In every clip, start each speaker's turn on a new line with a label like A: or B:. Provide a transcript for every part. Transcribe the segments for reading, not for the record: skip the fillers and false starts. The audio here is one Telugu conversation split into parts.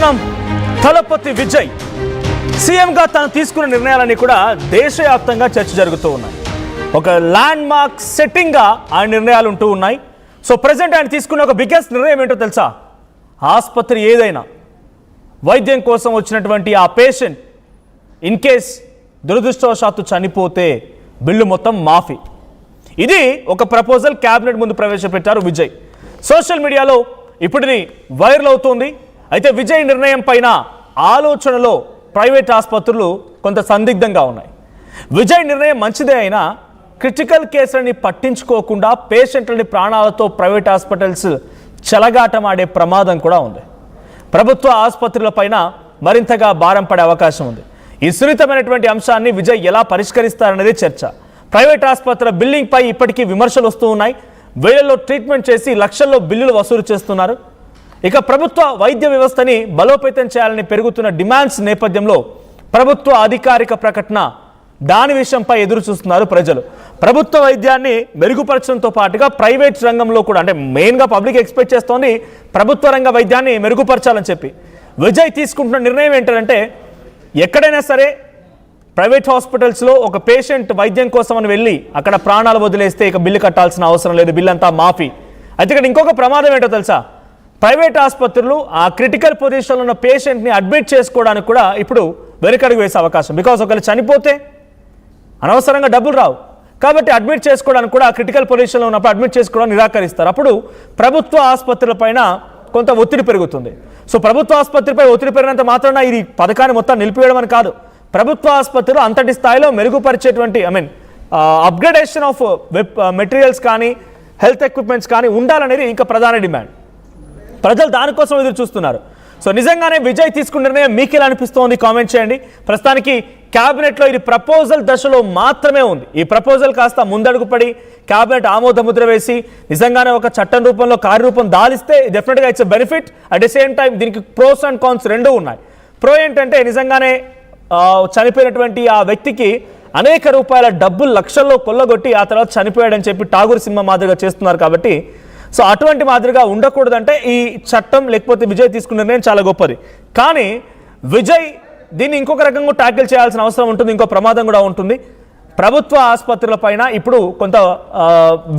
A: చూస్తున్నాం తలపతి విజయ్ సీఎంగా తాను తీసుకున్న నిర్ణయాలన్నీ కూడా దేశవ్యాప్తంగా చర్చ జరుగుతూ ఉన్నాయి. ఒక ల్యాండ్ మార్క్ సెట్టింగ్గా ఆ నిర్ణయాలు ఉంటూ ఉన్నాయి. సో ప్రజెంట్ ఆయన తీసుకున్న ఒక బిగ్గెస్ట్ నిర్ణయం ఏంటో తెలుసా? ఆసుపత్రి ఏదైనా వైద్యం కోసం వచ్చినటువంటి ఆ పేషెంట్ ఇన్ కేస్ దురదృష్టవశాత్తు చనిపోతే బిల్లు మొత్తం మాఫీ. ఇది ఒక ప్రపోజల్ క్యాబినెట్ ముందు ప్రవేశపెట్టారు విజయ్. సోషల్ మీడియాలో ఇప్పటిది వైరల్ అవుతోంది. అయితే విజయ్ నిర్ణయం పైన ఆలోచనలో ప్రైవేట్ ఆసుపత్రులు కొంత సందిగ్ధంగా ఉన్నాయి. విజయ్ నిర్ణయం మంచిదే అయినా క్రిటికల్ కేసులని పట్టించుకోకుండా పేషెంట్లని ప్రాణాలతో ప్రైవేట్ హాస్పిటల్స్ చెలగాటమాడే ప్రమాదం కూడా ఉంది. ప్రభుత్వ ఆసుపత్రులపైన మరింతగా భారం పడే అవకాశం ఉంది. ఈ సున్నితమైనటువంటి అంశాన్ని విజయ్ ఎలా పరిష్కరిస్తారనేది చర్చ. ప్రైవేట్ ఆసుపత్రుల బిల్లింగ్ పై ఇప్పటికీ విమర్శలు వస్తూ ఉన్నాయి. వేలల్లో ట్రీట్మెంట్ చేసి లక్షల్లో బిల్లులు వసూలు చేస్తున్నారు. ఇక ప్రభుత్వ వైద్య వ్యవస్థని బలోపేతం చేయాలని పెరుగుతున్న డిమాండ్స్ నేపథ్యంలో ప్రభుత్వ అధికారిక ప్రకటన దాని విషయంపై ఎదురు చూస్తున్నారు ప్రజలు. ప్రభుత్వ వైద్యాన్ని మెరుగుపరచడంతో పాటుగా ప్రైవేట్ రంగంలో కూడా, అంటే మెయిన్గా పబ్లిక్ ఎక్స్పెక్ట్ చేస్తోంది ప్రభుత్వ రంగ వైద్యాన్ని మెరుగుపరచాలని చెప్పి. విజయ్ తీసుకుంటున్న నిర్ణయం ఏంటంటే ఎక్కడైనా సరే ప్రైవేట్ హాస్పిటల్స్లో ఒక పేషెంట్ వైద్యం కోసం అని వెళ్ళి అక్కడ ప్రాణాలు వదిలేస్తే ఇక బిల్లు కట్టాల్సిన అవసరం లేదు, బిల్లు అంతా మాఫీ. అయితే ఇక్కడ ఇంకొక ప్రమాదం ఏంటో తెలుసా? ప్రైవేట్ ఆసుపత్రులు ఆ క్రిటికల్ పొజిషన్లో ఉన్న పేషెంట్ని అడ్మిట్ చేసుకోవడానికి కూడా ఇప్పుడు వెనకడుగు వేసే అవకాశం. బికాస్ ఒకవేళ చనిపోతే అనవసరంగా డబ్బులు రావు కాబట్టి అడ్మిట్ చేసుకోవడానికి కూడా క్రిటికల్ పొజిషన్లో ఉన్నప్పుడు అడ్మిట్ చేసుకోవడానికి నిరాకరిస్తారు. అప్పుడు ప్రభుత్వ ఆసుపత్రుల పైన కొంత ఒత్తిడి పెరుగుతుంది. సో ప్రభుత్వ ఆసుపత్రిపై ఒత్తిడి పెరిగినంత మాత్రాన ఇది పథకాన్ని మొత్తం నిలిపివేయడం అని కాదు. ప్రభుత్వ ఆసుపత్రులు అంతటి స్థాయిలో మెరుగుపరిచేటువంటి అప్గ్రేడేషన్ ఆఫ్ మెటీరియల్స్ కానీ హెల్త్ ఎక్విప్మెంట్స్ కానీ ఉండాలనేది ఇంకా ప్రధాన డిమాండ్. ప్రజలు దానికోసం ఎదురు చూస్తున్నారు. సో నిజంగానే విజయ్ తీసుకున్న నిర్ణయం మీకు ఎలా అనిపిస్తోంది కామెంట్ చేయండి. ప్రస్తుతానికి క్యాబినెట్లో ఇది ప్రపోజల్ దశలో మాత్రమే ఉంది. ఈ ప్రపోజల్ కాస్త ముందడుగు పడి క్యాబినెట్ ఆమోద ముద్ర వేసి నిజంగానే ఒక చట్టం రూపంలో కార్యరూపం దాలిస్తే డెఫినెట్గా it's a benefit. At the same time దీనికి ప్రోస్ అండ్ కాన్స్ రెండూ ఉన్నాయి. ప్రో ఏంటంటే నిజంగానే చనిపోయినటువంటి ఆ వ్యక్తికి అనేక రూపాయల డబ్బులు లక్షల్లో కొల్లగొట్టి ఆ తర్వాత చనిపోయాడని చెప్పి ఠాగూర్ సినిమా మాదిరిగా చేస్తున్నారు కాబట్టి సో అటువంటి మాదిరిగా ఉండకూడదంటే ఈ చట్టం లేకపోతే విజయ్ తీసుకున్న నిర్ణయం చాలా గొప్పది. కానీ విజయ్ దీన్ని ఇంకొక రకంగా ట్యాకిల్ చేయాల్సిన అవసరం ఉంటుంది. ఇంకో ప్రమాదం కూడా ఉంటుంది. ప్రభుత్వ ఆసుపత్రుల పైన ఇప్పుడు కొంత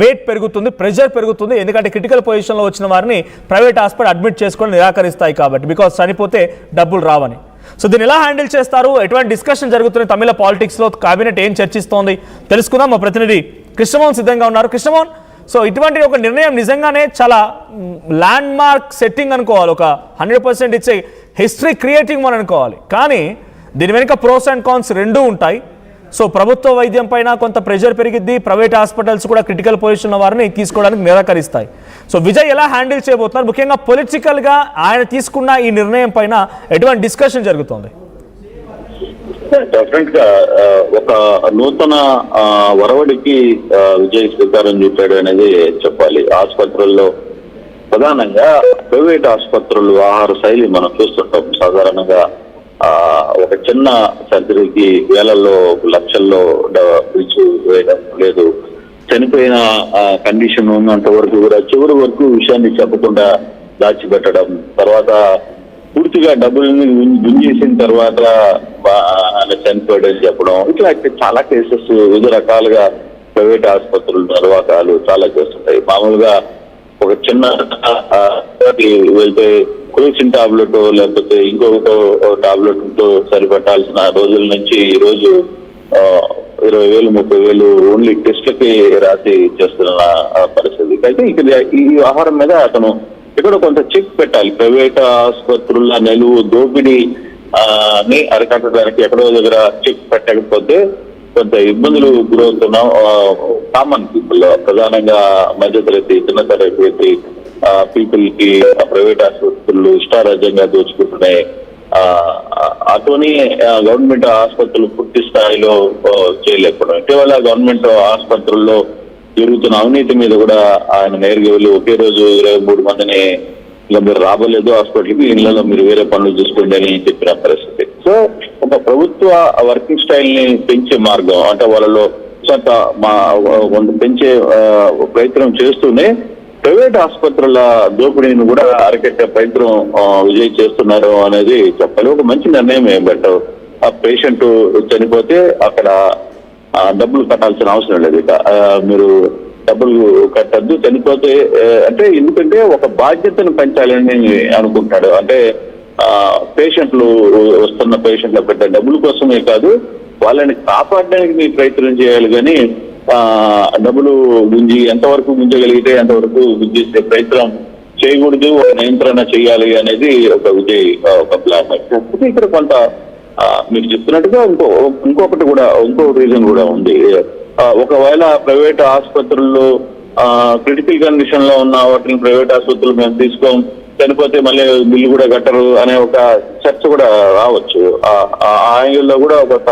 A: వెయిట్ పెరుగుతుంది, ప్రెషర్ పెరుగుతుంది. ఎందుకంటే క్రిటికల్ పొజిషన్లో వచ్చిన వారిని ప్రైవేట్ హాస్పిటల్ అడ్మిట్ చేసుకొని నిరాకరిస్తాయి కాబట్టి, బికాస్ చనిపోతే డబ్బులు రావని. సో దీన్ని ఎలా హ్యాండిల్ చేస్తారు, ఎటువంటి డిస్కషన్ జరుగుతుంది తమిళ పాలిటిక్స్లో, కేబినెట్ ఏం చర్చిస్తోంది తెలుసుకుందాం. మా ప్రతినిధి కృష్ణమోహన్ సిద్ధంగా ఉన్నారు. కృష్ణమోహన్, సో ఇటువంటి ఒక నిర్ణయం నిజంగానే చాలా ల్యాండ్ మార్క్ సెట్టింగ్ అనుకోవాలి. ఒక 100% ఇచ్చే హిస్టరీ క్రియేటింగ్ అని అనుకోవాలి. కానీ దీని వెనుక ప్రోస్ అండ్ కాన్స్ రెండూ ఉంటాయి. సో ప్రభుత్వ వైద్యం పైన కొంత ప్రెషర్ పెరిగిద్ది, ప్రైవేట్ హాస్పిటల్స్ కూడా క్రిటికల్ పొజిషన్ వారిని తీసుకోవడానికి నిరాకరిస్తాయి. సో విజయ్ ఎలా హ్యాండిల్ చేయబోతున్నారు? ముఖ్యంగా పొలిటికల్గా ఆయన తీసుకున్న ఈ నిర్ణయం పైన ఎటువంటి డిస్కషన్ జరుగుతుంది?
B: డెఫినెట్ గా ఒక నూతన వరవడికి విజయ్ శ్రీకారం చుట్టాడు అనేది చెప్పాలి. ఆసుపత్రుల్లో ప్రధానంగా ప్రైవేట్ ఆసుపత్రులు ఆహార శైలి మనం చూస్తుంటాం. సాధారణంగా ఒక చిన్న సర్జరీకి వేలల్లో లక్షల్లో బిల్స్ వేయడం లేదు. చనిపోయిన కండిషన్ ఉన్నంత వరకు కూడా చివరి వరకు విషయాన్ని చెప్పకుండా దాచిపెట్టడం, తర్వాత పూర్తిగా డబ్బుల్ని గుంజేసిన తర్వాత చనిపోయాడని చెప్పడం, ఇట్లా చాలా కేసెస్ వివిధ రకాలుగా ప్రైవేట్ ఆసుపత్రుల నిర్వాహకాలు చాలా చేస్తుంటాయి. మామూలుగా ఒక చిన్న వెళ్తే క్రోసిన్ టాబ్లెట్ లేకపోతే ఇంకొక టాబ్లెట్ తో సరిపెట్టాల్సిన రోజుల నుంచి ఈ రోజు 20,000 30,000 ఓన్లీ టెస్ట్లకి రాసి చేస్తున్న పరిస్థితి. అయితే ఇక్కడ ఈ ఆహారం మీద అతను ఇక్కడ కొంత చెక్ పెట్టాలి. ప్రైవేట్ ఆసుపత్రుల నిలువు దోపిడీ ని అరికట్టడానికి ఎక్కడో దగ్గర చెక్ పెట్టకపోతే కొంత ఇబ్బందులు గురవుతున్నాం. కామన్ పీపుల్, ప్రధానంగా మధ్యతరగతి చిన్న తరగతి పీపుల్ కి ప్రైవేట్ ఆసుపత్రులు ఇష్టారాజ్యంగా దోచుకుంటున్నాయి. అతని గవర్నమెంట్ ఆసుపత్రులు పూర్తి స్థాయిలో చేయలేకపోవడం, ఇటీవల గవర్నమెంట్ ఆసుపత్రుల్లో జరుగుతున్న అవినీతి మీద కూడా ఆయన నేరుగా వెళ్ళి ఒకే రోజు 23 మందిని ఇలా మీరు రాబోలేదు హాస్పిటల్కి, ఇళ్లలో మీరు వేరే పనులు చూసుకోండి అని చెప్పిన పరిస్థితి. సో ఒక ప్రభుత్వ వర్కింగ్ స్టైల్ ని పెంచే మార్గం అంటే వాళ్ళలో పెంచే ప్రయత్నం చేస్తూనే ప్రైవేట్ ఆసుపత్రుల దోపిడీని కూడా అరికట్టే ప్రయత్నం విజయ్ చేస్తున్నారు అనేది చెప్పాలి. ఒక మంచి నిర్ణయమే. బట్ ఆ పేషెంట్ చనిపోతే అక్కడ డబ్బులు కట్టాల్సిన అవసరం లేదు. ఇక మీరు డబ్బులు కట్టద్దు, చనిపోతే అంటే ఎందుకంటే ఒక బాధ్యతను పెంచాలని అనుకుంటాడు. అంటే పేషెంట్లు వస్తున్న పేషెంట్ల పెట్టే డబ్బుల కోసమే కాదు, వాళ్ళని కాపాడడానికి మీరు ప్రయత్నం చేయాలి. కానీ డబ్బులు గుంజి ఎంతవరకు గుంజగలిగితే అంతవరకు గుంజేసే ప్రయత్నం చేయకూడదు, ఒక నియంత్రణ చేయాలి అనేది ఒక విజయ్ ఒక ప్లాన్. కాకపోతే ఇక్కడ కొంత మీరు చెప్తున్నట్టుగా ఇంకొకటి కూడా ఇంకో రీజన్ కూడా ఉంది. ఒకవేళ ప్రైవేట్ ఆసుపత్రుల్లో క్రిటికల్ కండిషన్ లో ఉన్న వాటిని ప్రైవేట్ ఆసుపత్రులు మేము తీసుకోం, చనిపోతే మళ్ళీ బిల్లు కూడా కట్టరు అనే ఒక చర్చ కూడా రావచ్చు. ఆ యాంగిల్లో కూడా ఒక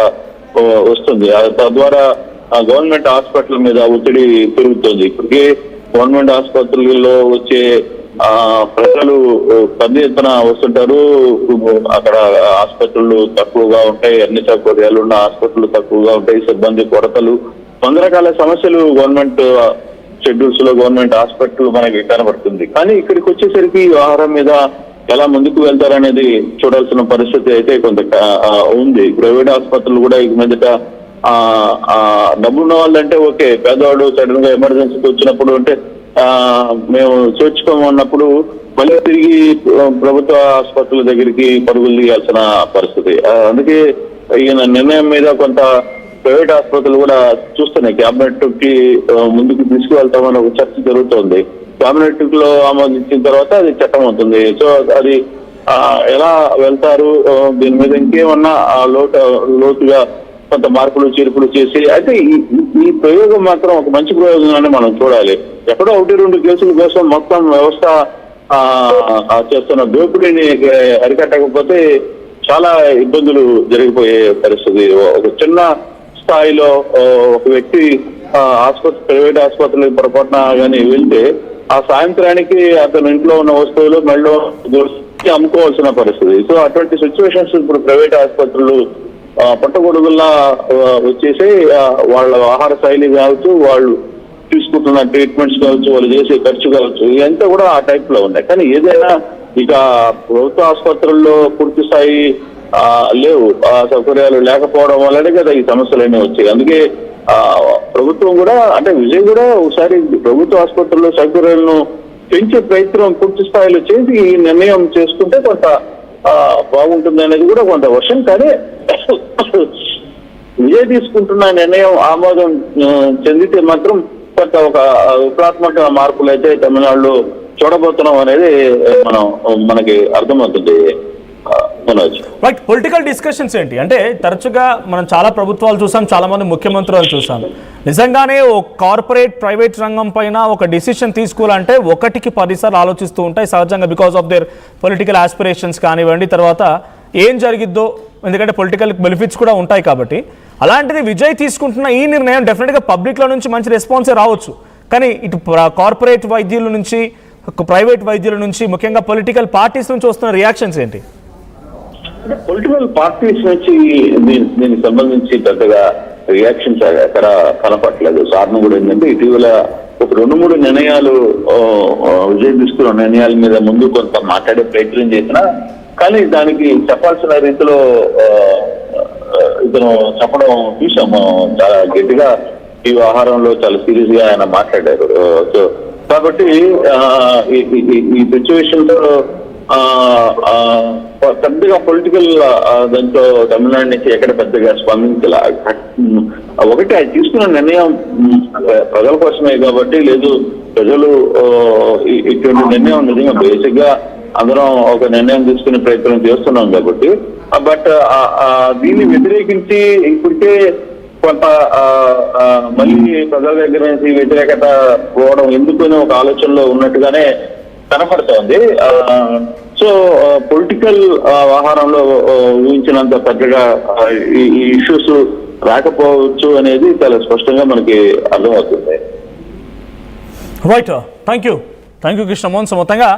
B: వస్తుంది. తద్వారా గవర్నమెంట్ హాస్పిటల్ మీద ఒత్తిడి పెరుగుతుంది. ఇప్పటికే గవర్నమెంట్ ఆసుపత్రులలో వచ్చే ప్రజలు పెద్ద ఎత్తున వస్తుంటారు. అక్కడ ఆసుపత్రులు తక్కువగా ఉంటాయి, అన్ని సౌకర్యాలు ఉన్న ఆసుపత్రులు తక్కువగా ఉంటాయి, సిబ్బంది కొరతలు, 100 రకాల సమస్యలు గవర్నమెంట్ షెడ్యూల్స్ లో గవర్నమెంట్ హాస్పిటల్ మనకి కనబడుతుంది. కానీ ఇక్కడికి వచ్చేసరికి వ్యవహారం మీద ఎలా ముందుకు వెళ్తారనేది చూడాల్సిన పరిస్థితి అయితే కొంత ఉంది. ప్రైవేట్ ఆసుపత్రులు కూడా ఇక మీదట డబ్బున్న వాళ్ళంటే ఓకే, పేదవాడు సడన్ గా ఎమర్జెన్సీకి వచ్చినప్పుడు అంటే మేము చేర్చుకోమన్నప్పుడు మళ్ళీ తిరిగి ప్రభుత్వ ఆసుపత్రుల దగ్గరికి పరుగులు తీయాల్సిన పరిస్థితి. అందుకే ఈయన నిర్ణయం మీద కొంత ప్రైవేట్ ఆసుపత్రులు కూడా చూస్తున్నాయి. క్యాబినెట్ కి ముందుకు తీసుకువెళ్తామని ఒక చర్చ జరుగుతోంది. క్యాబినెట్ లో ఆమోదించిన తర్వాత అది చట్టం అవుతుంది. సో అది ఎలా వెళ్తారు, దీని మీద ఇంకేమన్నా లోతుగా కొంత మార్పులు చేర్పులు చేసి అయితే ఈ ప్రయోగం మాత్రం ఒక మంచి ప్రయోగంగానే మనం చూడాలి. ఎక్కడో 1-2 కేసుల కోసం మొత్తం వ్యవస్థ చేస్తున్న దోపిడీని అరికట్టకపోతే చాలా ఇబ్బందులు జరిగిపోయే పరిస్థితి. ఒక చిన్న స్థాయిలో ఒక వ్యక్తి ప్రైవేట్ ఆసుపత్రులకు పొరపాటున కానీ వెళ్తే ఆ సాయంత్రానికి అతని ఇంట్లో ఉన్న వస్తువులు మెళ్ళో అమ్ముకోవాల్సిన పరిస్థితి. సో అటువంటి సిచ్యువేషన్స్ ఇప్పుడు ప్రైవేట్ ఆసుపత్రులు పట్టగొడుగుల్లా వచ్చేసి వాళ్ళ ఆహార శైలి కావచ్చు, వాళ్ళు తీసుకుంటున్న ట్రీట్మెంట్స్ కావచ్చు, వాళ్ళు చేసే ఖర్చు కావచ్చు, ఇదంతా కూడా ఆ టైప్ లో ఉన్నాయి. కానీ ఏదైనా ఇక ప్రభుత్వ ఆసుపత్రుల్లో పూర్తి స్థాయి లేవు, సౌకర్యాలు లేకపోవడం వల్లనే కదా ఈ సమస్యలన్నీ వచ్చాయి. అందుకే ప్రభుత్వం కూడా అంటే విజయ్ కూడా ఒకసారి ప్రభుత్వ ఆసుపత్రుల్లో సౌకర్యాలను పెంచే ప్రయత్నం పూర్తి స్థాయిలో చేసి ఈ నిర్ణయం చేసుకుంటే కొంత బాగుంటుంది అనేది కూడా కొంత వర్షం. కానీ విజయ్ తీసుకుంటున్న నిర్ణయం ఆమోదం చెందితే మాత్రం కొంత ఒక విప్లవాత్మక మార్పులు అయితే తమిళనాడులో చూడబోతున్నాం అనేది మనకి అర్థమవుతుంది.
A: రైట్, పొలిటికల్ డిస్కషన్స్ ఏంటి అంటే తరచుగా మనం చాలా ప్రభుత్వాలు చూసాం, చాలా మంది ముఖ్యమంత్రులు చూసాం. నిజంగానే ఒక కార్పొరేట్ ప్రైవేట్ రంగం పైన ఒక డిసిషన్ తీసుకోవాలంటే 1కి 10 సార్లు ఆలోచిస్తూ ఉంటాయి సహజంగా, because of their political aspirations కానివ్వండి, తర్వాత ఏం జరిగిద్దో, ఎందుకంటే పొలిటికల్ బెనిఫిట్స్ కూడా ఉంటాయి కాబట్టి. అలాంటిది విజయ్ తీసుకుంటున్న ఈ నిర్ణయం డెఫినెట్గా పబ్లిక్లో నుంచి మంచి రెస్పాన్సే రావచ్చు. కానీ ఇటు కార్పొరేట్ వైద్యుల నుంచి, ప్రైవేట్ వైద్యుల నుంచి, ముఖ్యంగా పొలిటికల్ పార్టీస్ నుంచి వస్తున్న రియాక్షన్స్ ఏంటి?
B: పొలిటికల్ పార్టీస్ నుంచి దీనికి సంబంధించి పెద్దగా రియాక్షన్స్ ఎక్కడ కనపట్లేదు. కారణం కూడా ఏంటంటే ఇటీవల ఒక 2-3 నిర్ణయాలు విజయ్ తీసుకున్న నిర్ణయాల మీద ముందు కొంత మాట్లాడే ప్రయత్నం చేసినా కానీ దానికి చెప్పాల్సిన రీతిలో ఇతను చెప్పడం చూసాము. చాలా గట్టిగా ఈ వ్యవహారంలో చాలా సీరియస్ గా ఆయన మాట్లాడారు. సో కాబట్టి ఈ సిచ్యువేషన్ లో పెద్దగా పొలిటికల్ దాంట్లో తమిళనాడు నుంచి ఎక్కడ పెద్దగా స్పందించాల. ఒకటి అది తీసుకున్న నిర్ణయం ప్రజల కోసమే కాబట్టి, లేదు ప్రజలు ఇటువంటి నిర్ణయం నిజంగా బేసిక్ గా అందరం ఒక నిర్ణయం తీసుకునే ప్రయత్నం చేస్తున్నాం కాబట్టి. బట్ దీన్ని వ్యతిరేకించి ఇప్పటికే కొంత మళ్ళీ ప్రజల దగ్గర నుంచి వ్యతిరేకత పోవడం ఎందుకని ఒక ఆలోచనలో ఉన్నట్టుగానే కనపడుతోంది. సో పొలిటికల్ వ్యవహారంలో ఊహించినంత పెద్దగా ఈ ఇష్యూస్ రాకపోవచ్చు అనేది చాలా స్పష్టంగా మనకి అర్థమవుతుంది.
A: Right, thank you Krishnamohan. So మొత్తంగా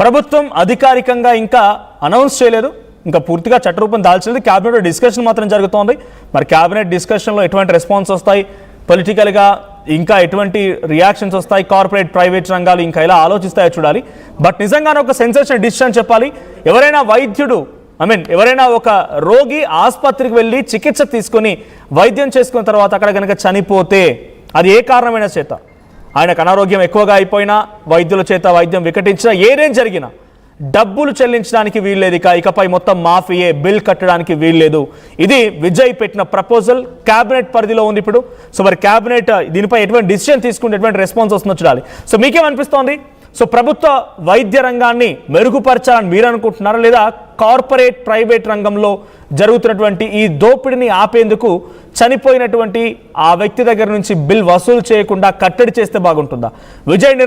A: ప్రభుత్వం అధికారికంగా ఇంకా అనౌన్స్ చేయలేదు, ఇంకా పూర్తిగా చట్టరూపం దాల్చలేదు. క్యాబినెట్ డిస్కషన్ మాత్రం జరుగుతోంది. మరి క్యాబినెట్ డిస్కషన్లో ఎటువంటి రెస్పాన్స్ వస్తాయి, పొలిటికల్గా ఇంకా ఎటువంటి రియాక్షన్స్ వస్తాయి, కార్పొరేట్ ప్రైవేట్ రంగాలు ఇంకా ఎలా ఆలోచిస్తాయో చూడాలి. బట్ నిజంగానే ఒక సెన్సేషనల్ డిసిషన్ చెప్పాలి. ఎవరైనా వైద్యుడు ఎవరైనా ఒక రోగి ఆసుపత్రికి వెళ్ళి చికిత్స తీసుకొని వైద్యం చేసుకున్న తర్వాత అక్కడ కనుక చనిపోతే అది ఏ కారణమైన చేత, ఆయనకు అనారోగ్యం ఎక్కువగా అయిపోయినా, వైద్యుల చేత వైద్యం వికటించినా, ఏదేం జరిగినా డబ్బులు చెల్లించడానికి వీల్లేదు. ఇకపై మొత్తం మాఫియే, బిల్ కట్టడానికి వీల్లేదు. ఇది విజయ్ పెట్టిన ప్రపోజల్ క్యాబినెట్ పరిధిలో ఉంది ఇప్పుడు. సో మరి క్యాబినెట్ దీనిపై ఎటువంటి డిసిషన్ తీసుకుంటే ఎటువంటి రెస్పాన్స్ వస్తుందో చూడాలి. సో మీకేమనిపిస్తోంది? సో ప్రభుత్వ వైద్య రంగాన్ని మెరుగుపరచాలని మీరు అనుకుంటున్నారా, లేదా కార్పొరేట్ ప్రైవేట్ రంగంలో జరుగుతున్నటువంటి ఈ దోపిడిని ఆపేందుకు చనిపోయినటువంటి ఆ వ్యక్తి దగ్గర నుంచి బిల్ వసూలు చేయకుండా కట్టడి చేస్తే బాగుంటుందా? విజయ్